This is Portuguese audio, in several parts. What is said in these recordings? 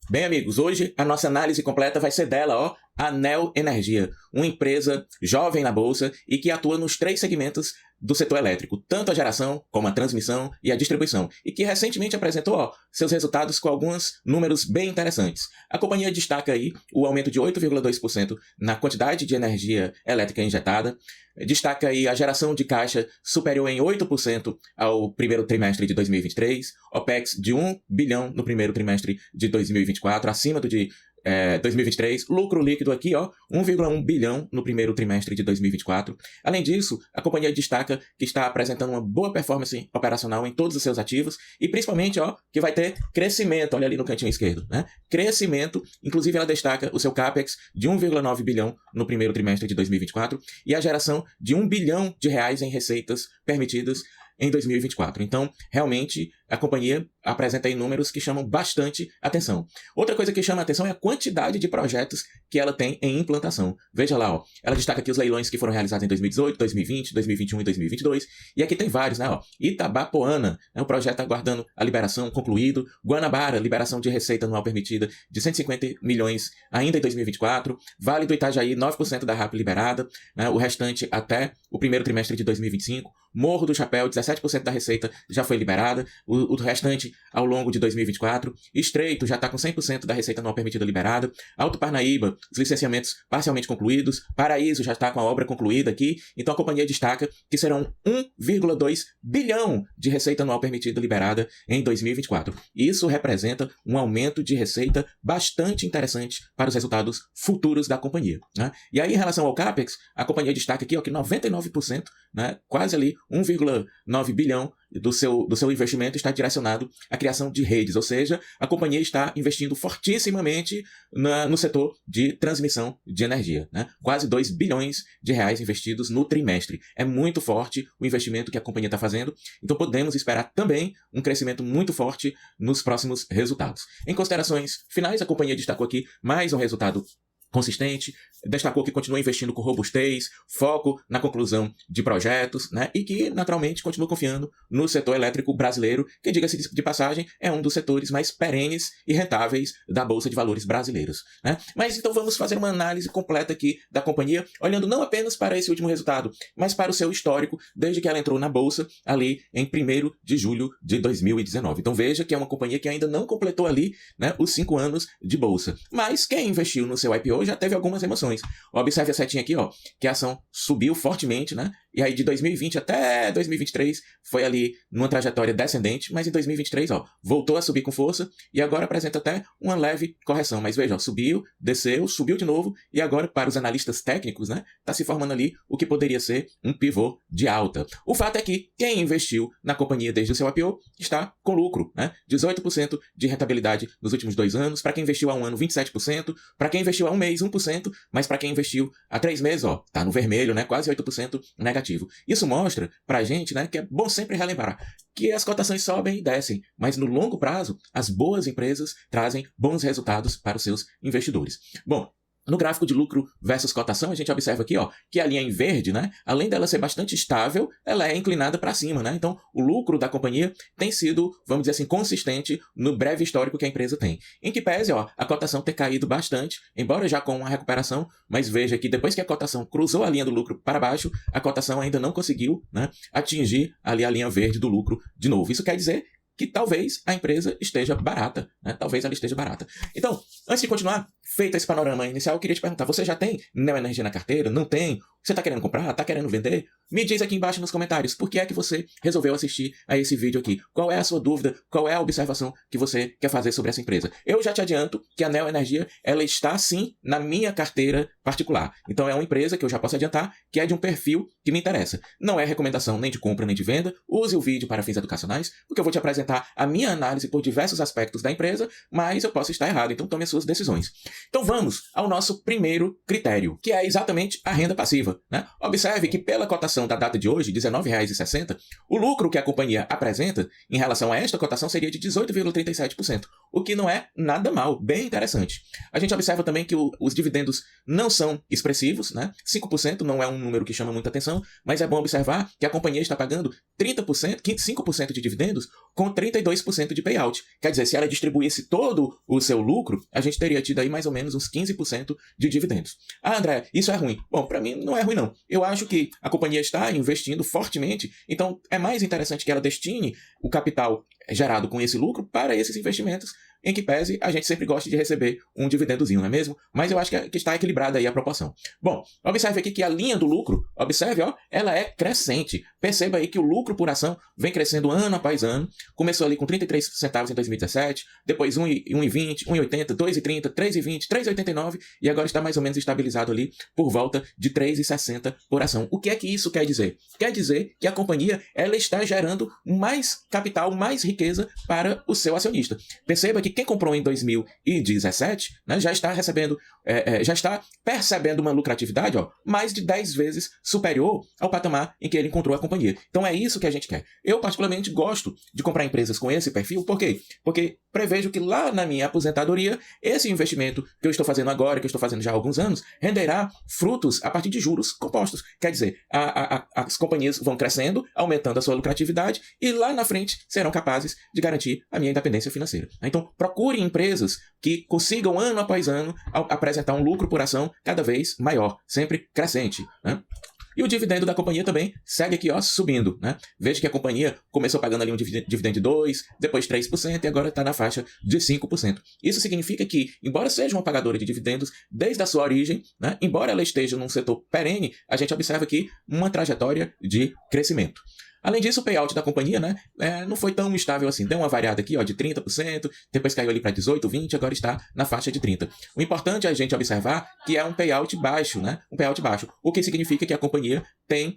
Bem, amigos, hoje a nossa análise completa vai ser dela, ó, a Neo Energia, uma empresa jovem na bolsa e que atua nos 3 segmentos do setor elétrico, tanto a geração como a transmissão e a distribuição, e que recentemente apresentou, ó, seus resultados com alguns números bem interessantes. A companhia destaca aí o aumento de 8,2% na quantidade de energia elétrica injetada, destaca aí a geração de caixa superior em 8% ao primeiro trimestre de 2023, OPEX de 1 bilhão no primeiro trimestre de 2024, acima do de 2023, lucro líquido aqui, ó, 1,1 bilhão no primeiro trimestre de 2024. Além disso, a companhia destaca que está apresentando uma boa performance operacional em todos os seus ativos e principalmente, ó, que vai ter crescimento, olha ali no cantinho esquerdo, né? Crescimento, inclusive ela destaca o seu CAPEX de 1,9 bilhão no primeiro trimestre de 2024 e a geração de 1 bilhão de reais em receitas permitidas em 2024. Então, realmente, a companhia apresenta aí números que chamam bastante atenção. Outra coisa que chama a atenção é a quantidade de projetos que ela tem em implantação. Veja lá, ó, ela destaca aqui os leilões que foram realizados em 2018, 2020, 2021 e 2022. E aqui tem vários, né? Ó, Itabapoana, o projeto aguardando a liberação, concluído. Guanabara, liberação de receita anual permitida de 150 milhões ainda em 2024. Vale do Itajaí, 9% da RAP liberada, né? O restante até o primeiro trimestre de 2025. Morro do Chapéu, 17% da receita já foi liberada, o restante ao longo de 2024. Estreito já está com 100% da receita anual permitida liberada. Alto Parnaíba, os licenciamentos parcialmente concluídos. Paraíso já está com a obra concluída aqui. Então a companhia destaca que serão 1,2 bilhão de receita anual permitida liberada em 2024. Isso representa um aumento de receita bastante interessante para os resultados futuros da companhia, né? E aí, em relação ao CAPEX, a companhia destaca aqui, ó, que 99%, né, quase ali 1,9 bilhão do seu investimento está direcionado à criação de redes, ou seja, a companhia está investindo fortissimamente no setor de transmissão de energia, né? Quase 2 bilhões de reais investidos no trimestre. É muito forte o investimento que a companhia está fazendo, então podemos esperar também um crescimento muito forte nos próximos resultados. Em considerações finais, a companhia destacou aqui mais um resultado consistente, destacou que continua investindo com robustez, foco na conclusão de projetos, né? E que, naturalmente, continua confiando no setor elétrico brasileiro, que, diga-se de passagem, é um dos setores mais perenes e rentáveis da Bolsa de Valores brasileiros, né? Mas então vamos fazer uma análise completa aqui da companhia, olhando não apenas para esse último resultado, mas para o seu histórico, desde que ela entrou na Bolsa, ali em 1º de julho de 2019. Então veja que é uma companhia que ainda não completou ali, né, os 5 anos de Bolsa. Mas quem investiu no seu IPO já teve algumas emoções. Observe a setinha aqui, ó, que a ação subiu fortemente, né? E aí de 2020 até 2023 foi ali numa trajetória descendente, mas em 2023, ó, voltou a subir com força e agora apresenta até uma leve correção. Mas veja, ó, subiu, desceu, subiu de novo e agora, para os analistas técnicos, né, tá se formando ali o que poderia ser um pivô de alta. O fato é que quem investiu na companhia desde o seu IPO está com lucro, né? 18% de rentabilidade nos últimos 2 anos, para quem investiu há um ano, 27%, para quem investiu há um mês, 1%, mas para quem investiu há 3 meses, ó, tá no vermelho, né? Quase 8% negativo. Isso mostra pra gente, né, que é bom sempre relembrar que as cotações sobem e descem, mas no longo prazo, as boas empresas trazem bons resultados para os seus investidores. Bom, no gráfico de lucro versus cotação, a gente observa aqui, ó, que a linha em verde, né, além dela ser bastante estável, ela é inclinada para cima, né? Então, o lucro da companhia tem sido, vamos dizer assim, consistente no breve histórico que a empresa tem. Em que pese, ó, a cotação ter caído bastante, embora já com uma recuperação, mas veja que depois que a cotação cruzou a linha do lucro para baixo, a cotação ainda não conseguiu, né, atingir ali a linha verde do lucro de novo. Isso quer dizer que talvez a empresa esteja barata, né? Talvez ela esteja barata. Então, antes de continuar, feito esse panorama inicial, eu queria te perguntar, você já tem Neo Energia na carteira? Não tem? Você está querendo comprar? Está querendo vender? Me diz aqui embaixo nos comentários por que é que você resolveu assistir a esse vídeo aqui. Qual é a sua dúvida? Qual é a observação que você quer fazer sobre essa empresa? Eu já te adianto que a Neo Energia, ela está sim na minha carteira particular. Então é uma empresa que eu já posso adiantar que é de um perfil que me interessa. Não é recomendação nem de compra nem de venda. Use o vídeo para fins educacionais, porque eu vou te apresentar a minha análise por diversos aspectos da empresa, mas eu posso estar errado, então tome as suas decisões. Então vamos ao nosso primeiro critério, que é exatamente a renda passiva, né? Observe que pela cotação da data de hoje, R$19,60, o lucro que a companhia apresenta em relação a esta cotação seria de 18,37%, o que não é nada mal, bem interessante. A gente observa também que os dividendos não são expressivos, né? 5% não é um número que chama muita atenção, mas é bom observar que a companhia está pagando 30%, 5% de dividendos com 32% de payout. Quer dizer, se ela distribuísse todo o seu lucro, a gente teria tido aí mais ou menos uns 15% de dividendos. Ah, André, isso é ruim. Bom, para mim não é ruim não. Eu acho que a companhia está investindo fortemente, então é mais interessante que ela destine o capital gerado com esse lucro para esses investimentos, em que pese a gente sempre gosta de receber um dividendozinho, não é mesmo? Mas eu acho que está equilibrada aí a proporção. Bom, observe aqui que a linha do lucro, observe, ó, ela é crescente. Perceba aí que o lucro por ação vem crescendo ano após ano. Começou ali com 33 centavos em 2017, depois 1,20, 1,80, 2,30, 3,20, 3,89 e agora está mais ou menos estabilizado ali por volta de 3,60 por ação. O que é que isso quer dizer? Quer dizer que a companhia ela está gerando mais capital, mais riqueza para o seu acionista. Perceba que quem comprou em 2017, né, já está recebendo, já está percebendo uma lucratividade, ó, mais de 10 vezes superior ao patamar em que ele encontrou a companhia. Então é isso que a gente quer. Eu particularmente gosto de comprar empresas com esse perfil, por quê? Porque prevejo que lá na minha aposentadoria, esse investimento que eu estou fazendo agora, que eu estou fazendo já há alguns anos, renderá frutos a partir de juros compostos. Quer dizer, as companhias vão crescendo, aumentando a sua lucratividade e lá na frente serão capazes de garantir a minha independência financeira. Então, procure empresas que consigam ano após ano apresentar um lucro por ação cada vez maior, sempre crescente, né? E o dividendo da companhia também segue aqui, ó, subindo, né? Veja que a companhia começou pagando ali um dividendo de 2%, depois 3% e agora está na faixa de 5%. Isso significa que, embora seja uma pagadora de dividendos desde a sua origem, né, embora ela esteja num setor perene, a gente observa aqui uma trajetória de crescimento. Além disso, o payout da companhia, né, não foi tão estável assim. Deu uma variada aqui, ó, de 30%, depois caiu ali para 18%, 20%, agora está na faixa de 30%. O importante é a gente observar que é um payout baixo, né? Um payout baixo, o que significa que a companhia tem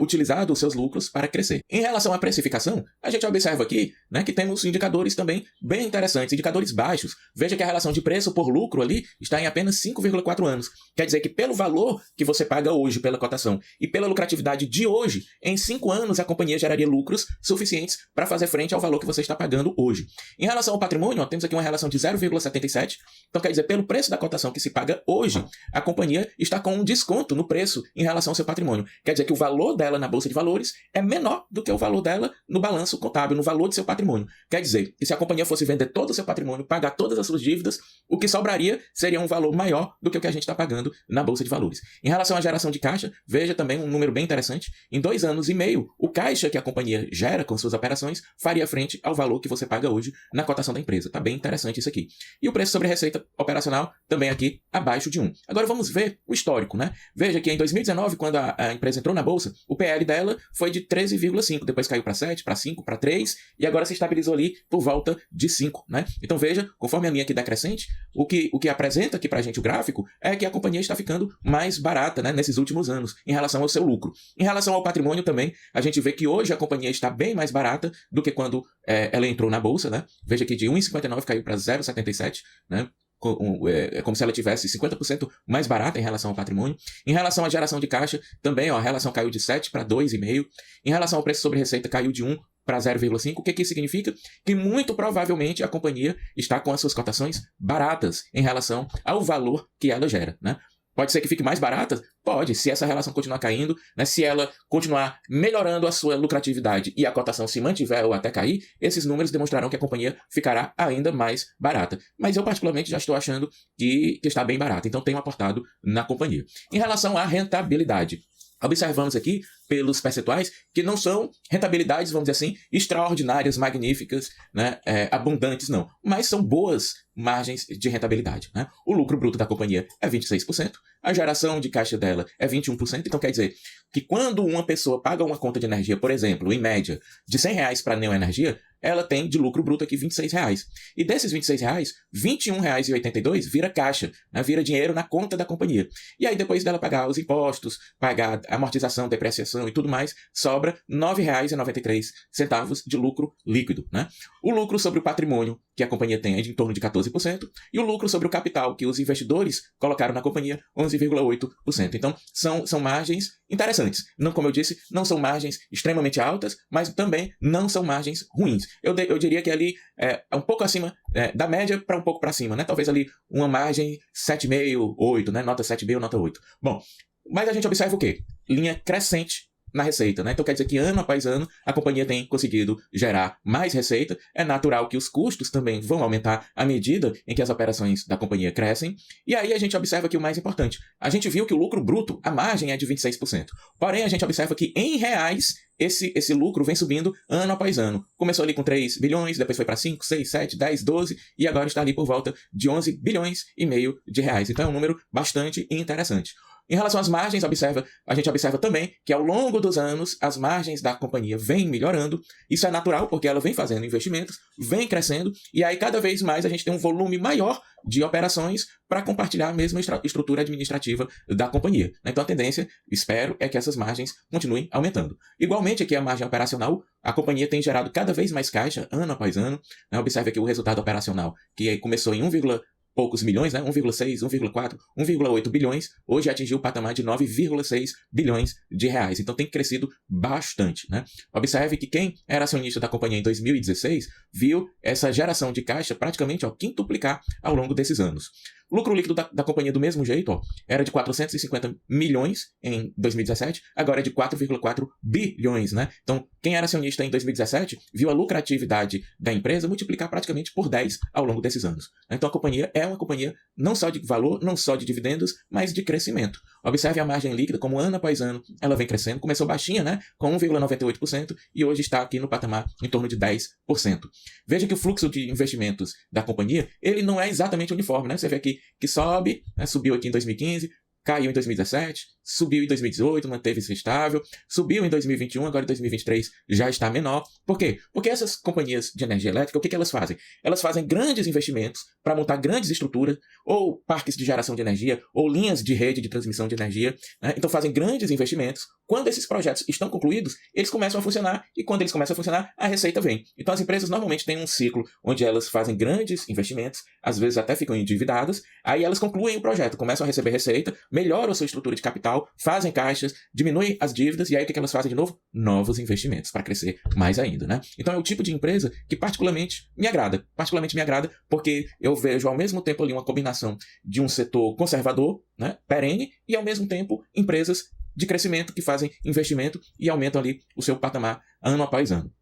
utilizado os seus lucros para crescer. Em relação à precificação, a gente observa aqui, né, que temos indicadores também bem interessantes, indicadores baixos. Veja que a relação de preço por lucro ali está em apenas 5,4 anos. Quer dizer que pelo valor que você paga hoje pela cotação e pela lucratividade de hoje, em 5 anos a companhia geraria lucros suficientes para fazer frente ao valor que você está pagando hoje. Em relação ao patrimônio, ó, temos aqui uma relação de 0,77. Então quer dizer, pelo preço da cotação que se paga hoje, a companhia está com um desconto no preço em relação ao seu patrimônio. Quer dizer que o valor dela na Bolsa de Valores é menor do que o valor dela no balanço contábil, no valor do seu patrimônio. Quer dizer que se a companhia fosse vender todo o seu patrimônio, pagar todas as suas dívidas, o que sobraria seria um valor maior do que o que a gente está pagando na Bolsa de Valores. Em relação à geração de caixa, veja também um número bem interessante. Em 2 anos e meio, o caixa que a companhia gera com suas operações faria frente ao valor que você paga hoje na cotação da empresa. Tá bem interessante isso aqui. E o preço sobre receita operacional também aqui abaixo de 1. Agora vamos ver o histórico, né? Veja que em 2019, quando a empresa entrou na bolsa, o PL dela foi de 13,5, depois caiu para 7, para 5, para 3 e agora se estabilizou ali por volta de 5, né? Então veja, conforme a linha aqui decrescente, o que apresenta aqui pra gente o gráfico é que a companhia está ficando mais barata, né, nesses últimos anos, em relação ao seu lucro. Em relação ao patrimônio também, a gente vê que hoje a companhia está bem mais barata do que quando ela entrou na bolsa, né? Veja que de 1,59 caiu para 0,77, né? É como se ela tivesse 50% mais barata em relação ao patrimônio. Em relação à geração de caixa, também ó, a relação caiu de 7 para 2,5. Em relação ao preço sobre receita, caiu de 1 para 0,5. O que isso significa? Que muito provavelmente a companhia está com as suas cotações baratas em relação ao valor que ela gera, né? Pode ser que fique mais barata? Pode, se essa relação continuar caindo, né, se ela continuar melhorando a sua lucratividade e a cotação se mantiver ou até cair, esses números demonstrarão que a companhia ficará ainda mais barata. Mas eu particularmente já estou achando que está bem barata, então tenho aportado na companhia. Em relação à rentabilidade, observamos aqui pelos percentuais que não são rentabilidades, vamos dizer assim, extraordinárias, magníficas, né, abundantes, não. Mas são boas margens de rentabilidade, né? O lucro bruto da companhia é 26%, a geração de caixa dela é 21%, então quer dizer que quando uma pessoa paga uma conta de energia, por exemplo, em média, de R$100 para a Neoenergia, ela tem de lucro bruto aqui R$26. E desses R$26, R$21,82 vira caixa, né? Vira dinheiro na conta da companhia. E aí depois dela pagar os impostos, pagar a amortização, depreciação, geração e tudo mais, sobra R$ 9,93 de lucro líquido, né? O lucro sobre o patrimônio que a companhia tem é de em torno de 14%, e o lucro sobre o capital que os investidores colocaram na companhia, 11,8%. Então, são margens interessantes. Não, como eu disse, não são margens extremamente altas, mas também não são margens ruins. Eu diria que ali é um pouco acima da média para um pouco para cima, né? Talvez ali uma margem 7,5, 8, né? Nota 7,5, nota 8. Bom, mas a gente observa o quê? Linha crescente na receita, né? Então quer dizer que ano após ano a companhia tem conseguido gerar mais receita. É natural que os custos também vão aumentar à medida em que as operações da companhia crescem. E aí a gente observa que o mais importante, a gente viu que o lucro bruto, a margem é de 26%. Porém, a gente observa que em reais esse lucro vem subindo ano após ano. Começou ali com 3 bilhões, depois foi para 5, 6, 7, 10, 12 e agora está ali por volta de 11 bilhões e meio de reais. Então é um número bastante interessante. Em relação às margens, a gente observa também que ao longo dos anos as margens da companhia vêm melhorando. Isso é natural porque ela vem fazendo investimentos, vem crescendo e aí cada vez mais a gente tem um volume maior de operações para compartilhar a mesma estrutura administrativa da companhia. Então a tendência, espero, é que essas margens continuem aumentando. Igualmente aqui a margem operacional, a companhia tem gerado cada vez mais caixa ano após ano. Observe aqui o resultado operacional que começou em poucos milhões, né? 1,6, 1,4, 1,8 bilhões, hoje atingiu o patamar de 9,6 bilhões de reais. Então tem crescido bastante, né? Observe que quem era acionista da companhia em 2016 viu essa geração de caixa praticamente quintuplicar ao longo desses anos. O lucro líquido da companhia do mesmo jeito, era de 450 milhões em 2017, agora é de 4,4 bilhões, né? Então, quem era acionista em 2017 viu a lucratividade da empresa multiplicar praticamente por 10 ao longo desses anos. Então, a companhia é uma companhia não só de valor, não só de dividendos, mas de crescimento. Observe a margem líquida, como ano após ano ela vem crescendo, começou baixinha, né? Com 1,98% e hoje está aqui no patamar em torno de 10%. Veja que o fluxo de investimentos da companhia, ele não é exatamente uniforme, né? Você vê aqui que sobe, né? Subiu aqui em 2015, caiu em 2017, subiu em 2018, manteve-se estável, subiu em 2021, agora em 2023 já está menor. Por quê? Porque essas companhias de energia elétrica, o que elas fazem? Elas fazem grandes investimentos para montar grandes estruturas, ou parques de geração de energia, ou linhas de rede de transmissão de energia, né? Então fazem grandes investimentos. Quando esses projetos estão concluídos, eles começam a funcionar, e quando eles começam a funcionar, a receita vem. Então as empresas normalmente têm um ciclo onde elas fazem grandes investimentos, às vezes até ficam endividadas, aí elas concluem o projeto, começam a receber receita, melhoram a sua estrutura de capital, fazem caixas, diminuem as dívidas, e aí o que elas fazem de novo? Novos investimentos, para crescer mais ainda, né? Então é o tipo de empresa que particularmente me agrada, porque eu vejo ao mesmo tempo ali uma combinação de um setor conservador, né, perene, e ao mesmo tempo empresas de crescimento que fazem investimento e aumentam ali o seu patamar ano após ano.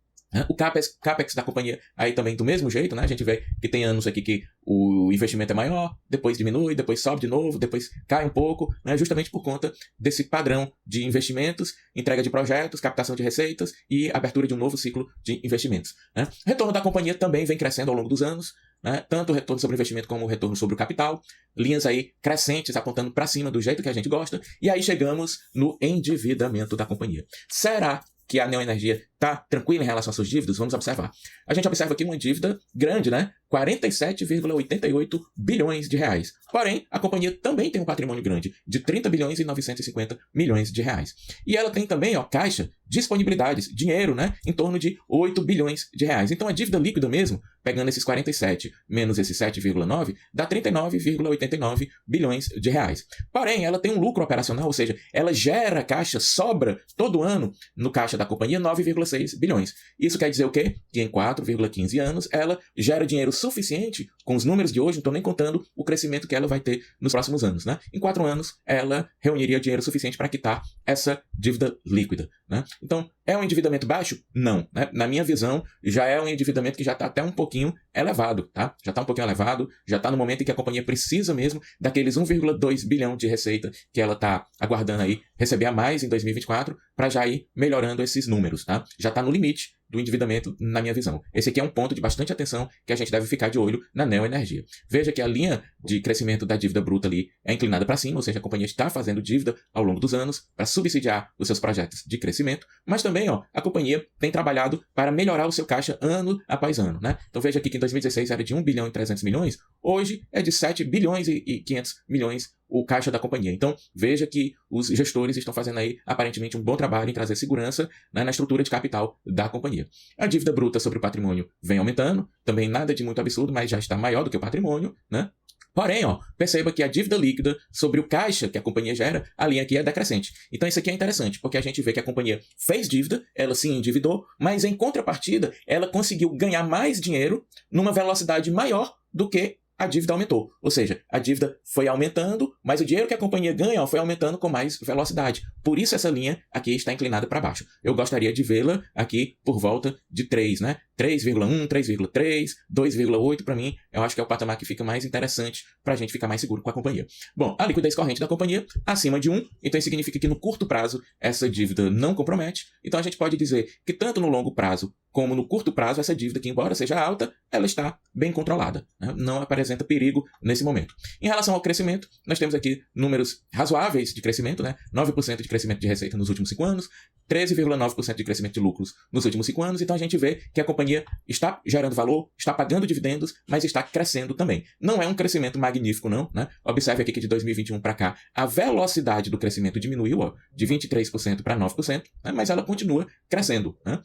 O CAPEX da companhia aí também do mesmo jeito, né? A gente vê que tem anos aqui que o investimento é maior, depois diminui, depois sobe de novo, depois cai um pouco, né? Justamente por conta desse padrão de investimentos, entrega de projetos, captação de receitas e abertura de um novo ciclo de investimentos, né? O retorno da companhia também vem crescendo ao longo dos anos, né? Tanto o retorno sobre o investimento como o retorno sobre o capital, linhas aí crescentes apontando para cima do jeito que a gente gosta, e aí chegamos no endividamento da companhia. Será que a Neoenergia está tranquila em relação às suas dívidas? Vamos observar. A gente observa aqui uma dívida grande, né? 47,88 bilhões de reais. Porém, a companhia também tem um patrimônio grande, de 30 bilhões e 950 milhões de reais. E ela tem também, caixa, disponibilidades, dinheiro, né? Em torno de 8 bilhões de reais. Então, a dívida líquida mesmo, pegando esses 47 menos esses 7,9, dá 39,89 bilhões de reais. Porém, ela tem um lucro operacional, ou seja, ela gera caixa, sobra todo ano no caixa da companhia 9,6 bilhões. Isso quer dizer o quê? Que em 4,15 anos ela gera dinheiro suficiente, com os números de hoje, não estou nem contando o crescimento que ela vai ter nos próximos anos, né? Em 4 anos, ela reuniria dinheiro suficiente para quitar essa dívida líquida, né? Então, é um endividamento baixo? Não, né? Na minha visão, já é um endividamento que já está até um pouquinho elevado, tá? Já está um pouquinho elevado, já está no momento em que a companhia precisa mesmo daqueles 1,2 bilhão de receita que ela está aguardando aí receber a mais em 2024 para já ir melhorando esses números, tá? Já está no limite do endividamento, na minha visão. Esse aqui é um ponto de bastante atenção que a gente deve ficar de olho na Neoenergia. Veja que a linha de crescimento da dívida bruta ali é inclinada para cima, ou seja, a companhia está fazendo dívida ao longo dos anos para subsidiar os seus projetos de crescimento, mas também a companhia tem trabalhado para melhorar o seu caixa ano após ano, né? Então veja aqui que em 2016 era de 1 bilhão e 300 milhões, hoje é de 7 bilhões e 500 milhões o caixa da companhia. Então veja que os gestores estão fazendo aí aparentemente um bom trabalho em trazer segurança, né, na estrutura de capital da companhia. A dívida bruta sobre o patrimônio vem aumentando, também nada de muito absurdo, mas já está maior do que o patrimônio, né? Porém, perceba que a dívida líquida sobre o caixa que a companhia gera, a linha aqui é decrescente. Então isso aqui é interessante, porque a gente vê que a companhia fez dívida, ela se endividou, mas em contrapartida, ela conseguiu ganhar mais dinheiro numa velocidade maior do que a dívida aumentou. Ou seja, a dívida foi aumentando, mas o dinheiro que a companhia ganha foi aumentando com mais velocidade. Por isso essa linha aqui está inclinada para baixo. Eu gostaria de vê-la aqui por volta de 3, né? 3,1, 3,3, 2,8 para mim, eu acho que é o patamar que fica mais interessante para a gente ficar mais seguro com a companhia. Bom, a liquidez corrente da companhia acima de 1, então isso significa que no curto prazo essa dívida não compromete. Então a gente pode dizer que tanto no longo prazo como no curto prazo essa dívida, que embora seja alta, ela está bem controlada, né? Não apresenta perigo nesse momento. Em relação ao crescimento, nós temos aqui números razoáveis de crescimento, né? 9% de crescimento de receita nos últimos 5 anos, 13,9% de crescimento de lucros nos últimos 5 anos, então a gente vê que a companhia está gerando valor, está pagando dividendos, mas está crescendo também. Não é um crescimento magnífico, não, né? Observe aqui que de 2021 para cá, a velocidade do crescimento diminuiu, de 23% para 9%, né? Mas ela continua crescendo, né?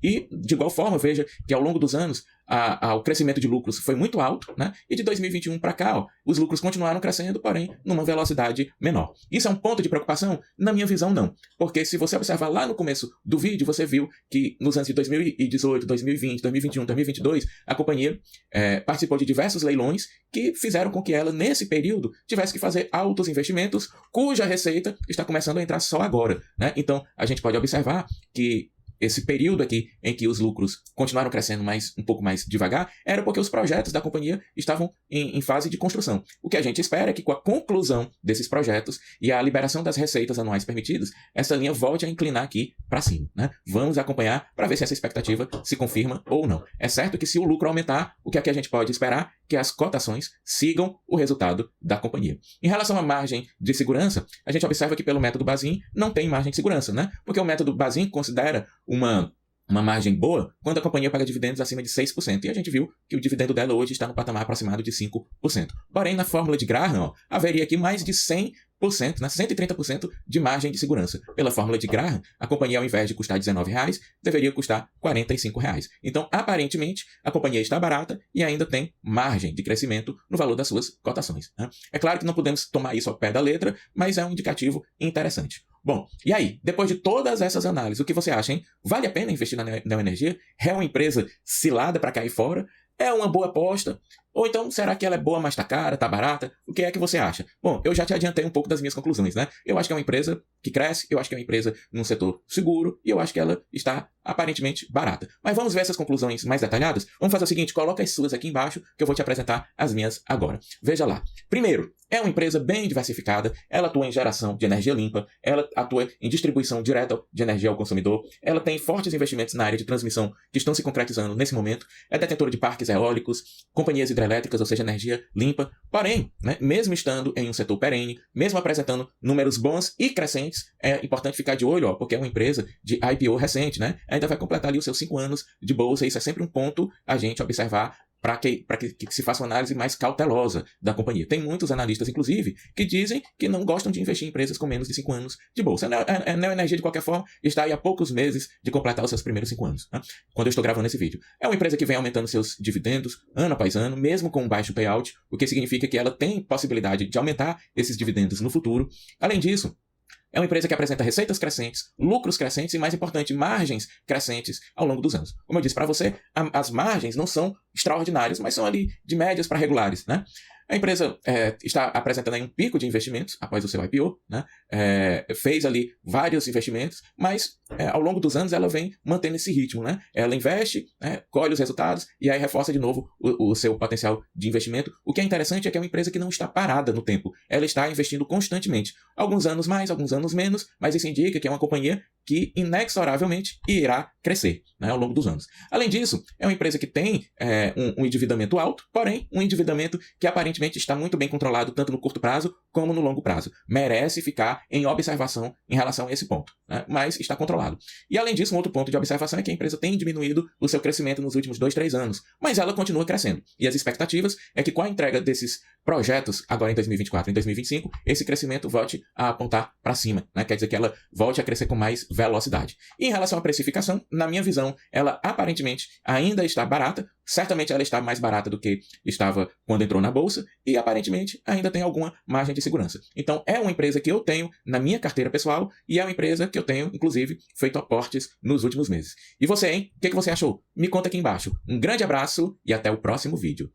E, de igual forma, veja que ao longo dos anos o crescimento de lucros foi muito alto, né? E de 2021 para cá, os lucros continuaram crescendo, porém, numa velocidade menor. Isso é um ponto de preocupação? Na minha visão, não. Porque se você observar lá no começo do vídeo, você viu que nos anos de 2018, 2020, 2021, 2022, a companhia participou de diversos leilões que fizeram com que ela, nesse período, tivesse que fazer altos investimentos, cuja receita está começando a entrar só agora, né? Então, a gente pode observar que esse período aqui em que os lucros continuaram crescendo um pouco mais devagar, era porque os projetos da companhia estavam em fase de construção. O que a gente espera é que com a conclusão desses projetos e a liberação das receitas anuais permitidas, essa linha volte a inclinar aqui para cima, né? Vamos acompanhar para ver se essa expectativa se confirma ou não. É certo que se o lucro aumentar, o que aqui a gente pode esperar? Que as cotações sigam o resultado da companhia. Em relação à margem de segurança, a gente observa que pelo método Bazin não tem margem de segurança, né? Porque o método Bazin considera uma margem boa quando a companhia paga dividendos acima de 6%. E a gente viu que o dividendo dela hoje está no patamar aproximado de 5%. Porém, na fórmula de Graham, haveria aqui mais de 100%, né, 130% de margem de segurança. Pela fórmula de Graham, a companhia, ao invés de custar R$19, deveria custar R$45. Então, aparentemente, a companhia está barata e ainda tem margem de crescimento no valor das suas cotações, né? É claro que não podemos tomar isso ao pé da letra, mas é um indicativo interessante. Bom, e aí, depois de todas essas análises, o que você acha, hein? Vale a pena investir na Neoenergia? É uma empresa cilada para cair fora? É uma boa aposta? Ou então, será que ela é boa, mas tá cara, tá barata? O que é que você acha? Bom, eu já te adiantei um pouco das minhas conclusões, né? Eu acho que é uma empresa que cresce, eu acho que é uma empresa num setor seguro, e eu acho que ela está aparentemente barata. Mas vamos ver essas conclusões mais detalhadas? Vamos fazer o seguinte, coloca as suas aqui embaixo, que eu vou te apresentar as minhas agora. Veja lá. Primeiro, é uma empresa bem diversificada, ela atua em geração de energia limpa, ela atua em distribuição direta de energia ao consumidor, ela tem fortes investimentos na área de transmissão que estão se concretizando nesse momento, é detentora de parques eólicos, companhias hidrelétricas, ou seja, energia limpa. Porém, né, mesmo estando em um setor perene, mesmo apresentando números bons e crescentes, é importante ficar de olho, porque é uma empresa de IPO recente, né? Ainda vai completar ali os seus 5 anos de bolsa, e isso é sempre um ponto a gente observar para que se faça uma análise mais cautelosa da companhia. Tem muitos analistas, inclusive, que dizem que não gostam de investir em empresas com menos de 5 anos de bolsa. A Neoenergia, de qualquer forma, está aí há poucos meses de completar os seus primeiros 5 anos, né? Quando eu estou gravando esse vídeo. É uma empresa que vem aumentando seus dividendos ano após ano, mesmo com um baixo payout, o que significa que ela tem possibilidade de aumentar esses dividendos no futuro. Além disso, é uma empresa que apresenta receitas crescentes, lucros crescentes e, mais importante, margens crescentes ao longo dos anos. Como eu disse para você, as margens não são extraordinárias, mas são ali de médias para regulares, né? A empresa está apresentando aí um pico de investimentos após o seu IPO, né? Fez ali vários investimentos, mas ao longo dos anos ela vem mantendo esse ritmo, né? Ela investe, colhe os resultados e aí reforça de novo o seu potencial de investimento. O que é interessante é que é uma empresa que não está parada no tempo. Ela está investindo constantemente. Alguns anos mais, alguns anos menos, mas isso indica que é uma companhia que inexoravelmente irá crescer, né, ao longo dos anos. Além disso, é uma empresa que tem um endividamento alto, porém um endividamento que aparentemente está muito bem controlado tanto no curto prazo como no longo prazo. Merece ficar em observação em relação a esse ponto, né, mas está controlado. E além disso, um outro ponto de observação é que a empresa tem diminuído o seu crescimento nos últimos 2, 3 anos, mas ela continua crescendo. E as expectativas é que com a entrega desses projetos agora em 2024 e em 2025, esse crescimento volte a apontar para cima, né? Quer dizer que ela volte a crescer com mais velocidade. E em relação à precificação, na minha visão, ela aparentemente ainda está barata, certamente ela está mais barata do que estava quando entrou na bolsa e aparentemente ainda tem alguma margem de segurança. Então é uma empresa que eu tenho na minha carteira pessoal e é uma empresa que eu tenho, inclusive, feito aportes nos últimos meses. E você, hein? O que você achou? Me conta aqui embaixo. Um grande abraço e até o próximo vídeo.